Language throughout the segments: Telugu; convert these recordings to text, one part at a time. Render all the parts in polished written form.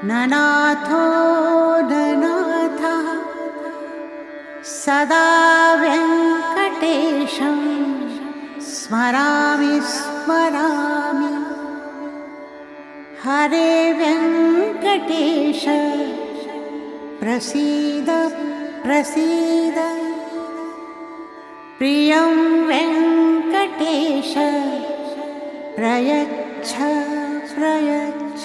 ननाथो ननाथः सदा वेङ्कटेशं स्मरामि स्मरामि। हरे वेङ्कटेश प्रसीद प्रसीद। प्रियं वेङ्कटेश प्रयच्छ प्रयच्छ।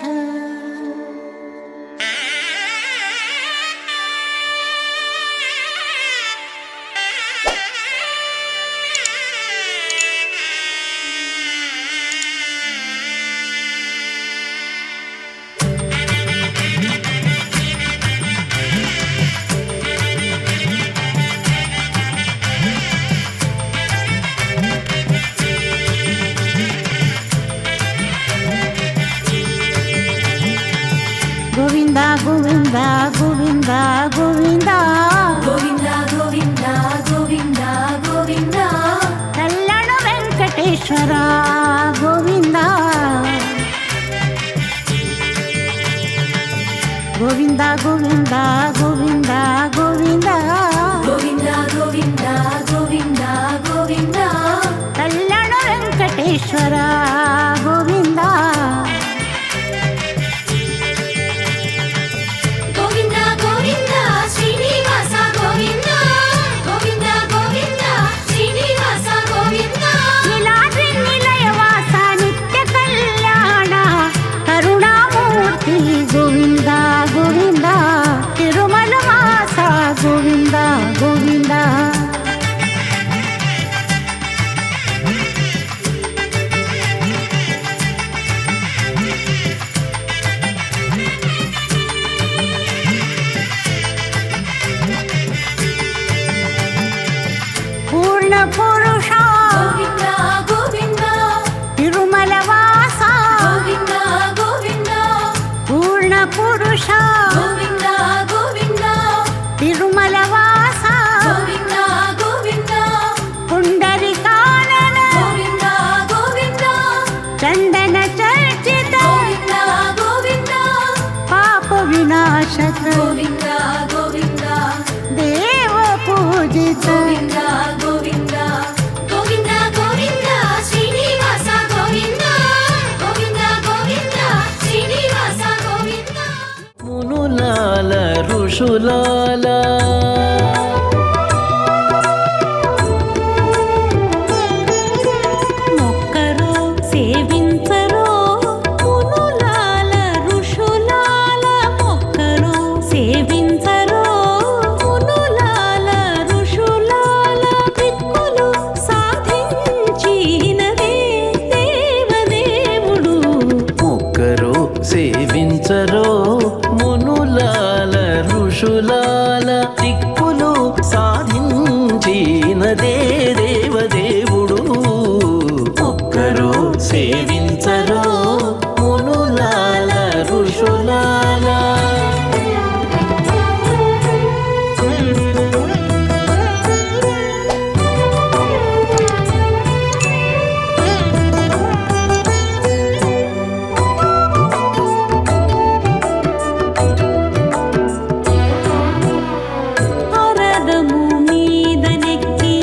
गोविंदा गोविंदा गोविंदा गोविंदा गोविंदा गोविंदा गोविंदा गोविंदा कल्याण वेंकटेश्वर गोविंदा गोविंदा गोविंदा गोविंदा गोविंदा गोविंदा गोविंदा गोविंदा गोविंदा कल्याण वेंकटेश्वर गोविंदा गोविंदा गोविंदा तिरुमल वासा गोविंदा गोविंदा। पूर्ण पुरुषा गोविंदा गोविंदा तिरुमल वासा गोविंदा गोविंदा पूर्ण पुरुषा गोविंदा गोविंदा तिरुमल वासा गोविंदा गोविंदा पुंडरीकानन गोविंदा गोविंदा चंदन चर्चित गोविंदा गोविंदा पाप विनाशक गोविंदा गोविंदा देव पूजित गोविंदा गोविंदा गोविंदा गोविंदा श्रीनिवास गोविंदा गोविंदा गोविंदा श्रीनिवास गोविंदा। మునులాల ఋషులాల మొక్కరో సేవించరో మునులాల ఋషులాల మొక్కరో సేవించరో మునులాల ఋషులాల దిక్కులు సాధించినదే దేవదేవుడు. మొక్కరో సేవించరో మునులాల ఋషులాల దిక్కులు సాధించినదే దేవదేవుడు. మొక్కరో సేవించరో మునులాల ఋషులాల అరదము మీదనెక్కి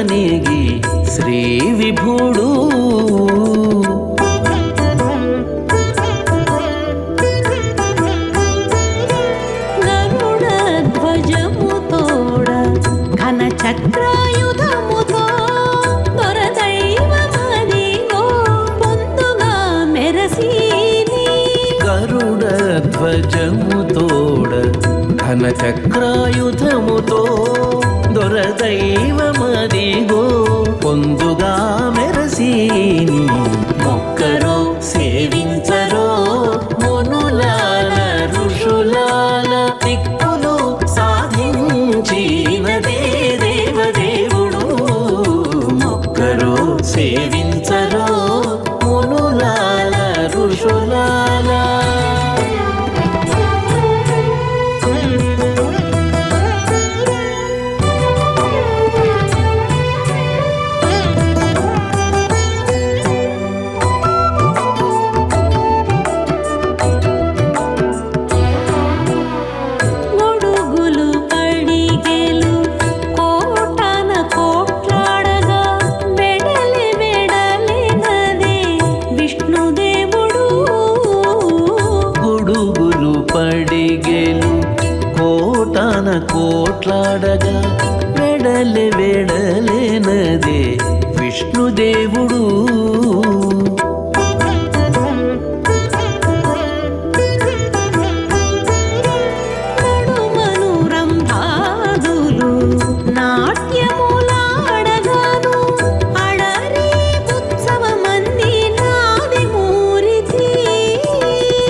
నేగి శ్రీ విభుడు గరుడ ధ్వజము తోడ ఘన చక్రాయుధముతో దొరదైవమదిగో పొందుగా మెరసీని గరుడ ధ్వజము తోడ ఘన చక్రాయుధముతో దొరదైవమదిగో పొందుగా మెరసీని మొక్కరో సేవించరో మునులాల ఋషులాల దిక్కులు సాధించినదే దేవదేవుడు మొక్కరో సేవించరో మునులాల ఋషులాల గొడుగులు పడిగెలు కోటన కోట్లాడగా వెడలి వెడలినదే విష్ణుదేవుడు గొడుగులు పడిగెలు కోటాన కోట్లాడగా వెడలె వెడలెనదే విష్ణుదేవుడు నడుమను రంభాదులు నాట్యములాడగాను అడరి ఉత్సవమంది నాది మూరితి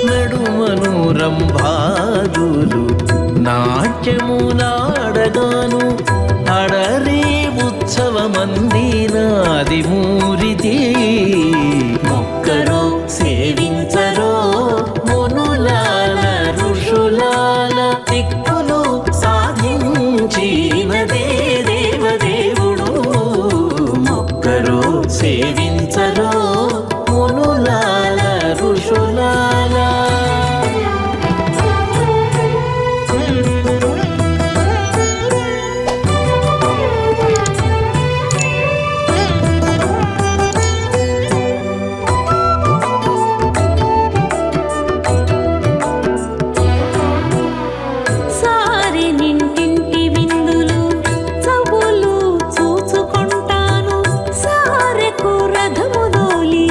నడుమను రంభాదులు నాట్యములాడగాను అడరి ఉత్సవమందినాది మూరితి మొక్కరో సేవించరో మునులాల ఋషులాల దిక్కులు సాధించినదే దేవదేవుడు మొక్కరో సేవించరో మునులాల ఋషులాల సారి నింటింటి విందులు చవులు చూచుకొంటాను సారెకు రథము దోలి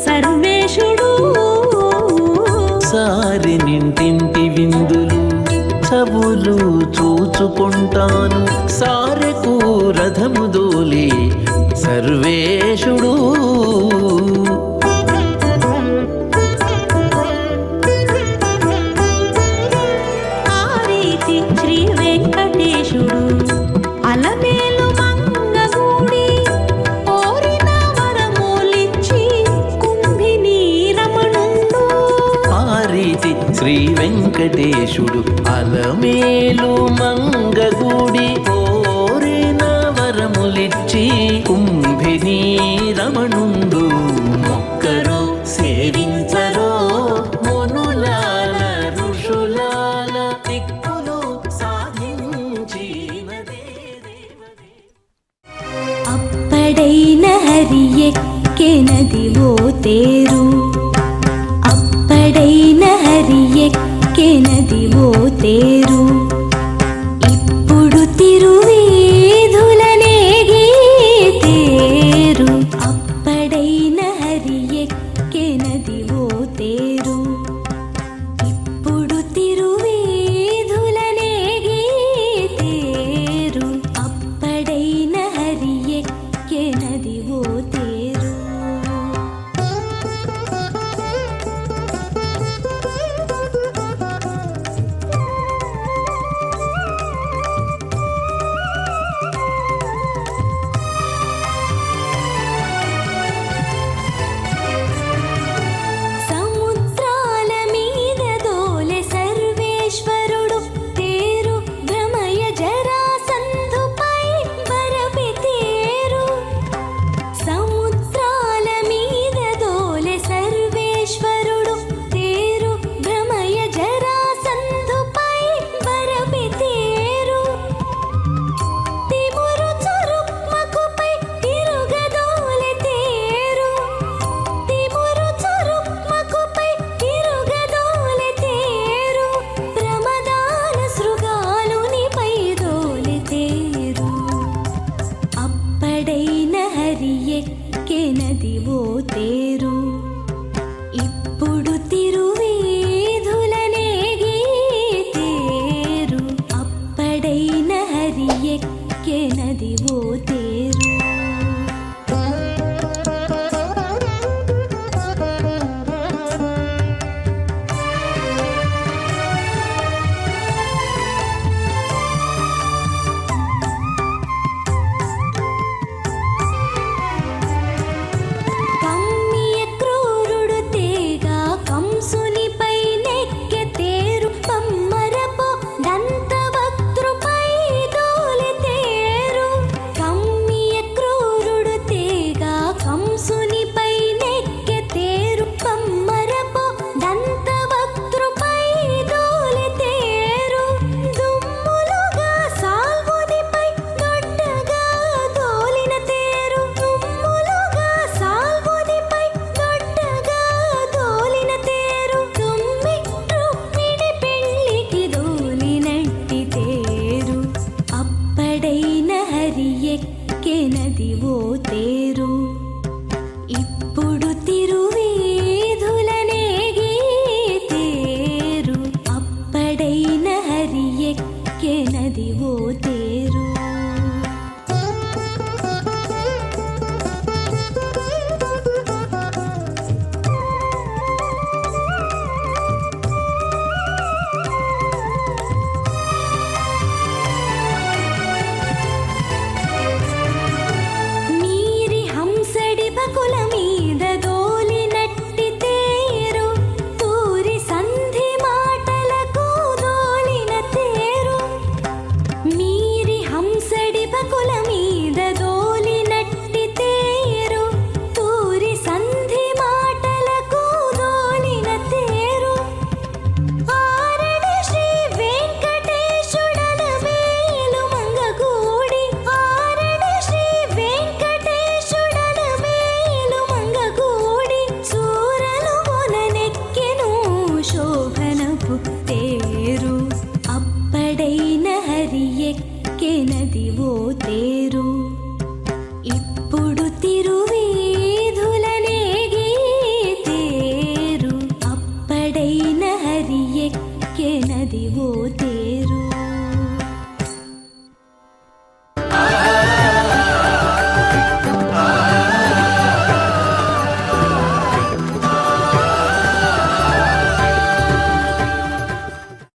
సర్వేశుడు సారి నింటింటి విందులు చవులు చూచుకుంటాను సారెకు రథము దోలి సర్వేశుడు ఆ రీతి శ్రీ వెంకటేశుడు అలమేలు మంగగూడి కోరిన వరములిచ్చి కుంభిని రమణుండు ఆ రీతి శ్రీ వెంకటేశుడు అలమేలు మంగగూడి కోరిన వరములిచ్చి కుంభిని రమణుండు మొక్కరో సేవించరో మునులాల ఋషులాల దిక్కులు సాధించినదే దేవదే అప్పడైన హరి ఎక్కెనదివో తేరు అప్పడైన హరి ఎక్కెనదివో తేరు ఇప్పుడు తిరువేధులనేగి తేరు అప్పడైన హరి ఎక్కెనదివో తేరు ఇప్పుడు తిరువేధులనేగి తేరు అప్పడైన హరి ఎక్కెనదివో తేరు ఎక్కెనది ఓ తేరు. కమ్మియ క్రూరుడు తేగ కంసునిపై నెక్కె తేరు. కమ్మరపు దంతవక్త్రుపై దోలె తేరు. కమ్మియ క్రూరుడు తేగ కంసునిపై నెక్కె తేరు. కమ్మరపు దంతవక్త్రుపై దోలె తేరు. దుమ్ములుగా సాల్వునిపై దొడ్డగా దోలిన తేరు. దుమ్ములుగా సాల్వునిపై దొడ్డగా దోలిన తేరు. తుమ్మి రుక్మిణి పెళ్ళికి దోలినట్టి తేరు. అప్పడైన హరి ఎక్కెనది ఓ తేరు. ఇప్పుడు తిరువీధులనేగి తేరు. అప్పడైన హరి ఎక్కెనది ఓ తేరు. మీరి హంసడి బకుల మీద దోలినట్టి తేరు. తూరి సంధి మాటలకు దోలిన తేరు. మీరి హంసడి బకుల మీద దోలినట్టి తేరు. తూరి సంధి మాటలకు దోలిన తేరు. ఆరణి శ్రీ వెంకటేశుడన మేలు మంగగూడి. ఆరణి శ్రీ వెంకటేశుడన మేలు మంగగూడి. సూరలు మొననెక్కెను శోభనపు తేరు. అప్పడైన హరి ఎక్కెనది ఓ తేరు.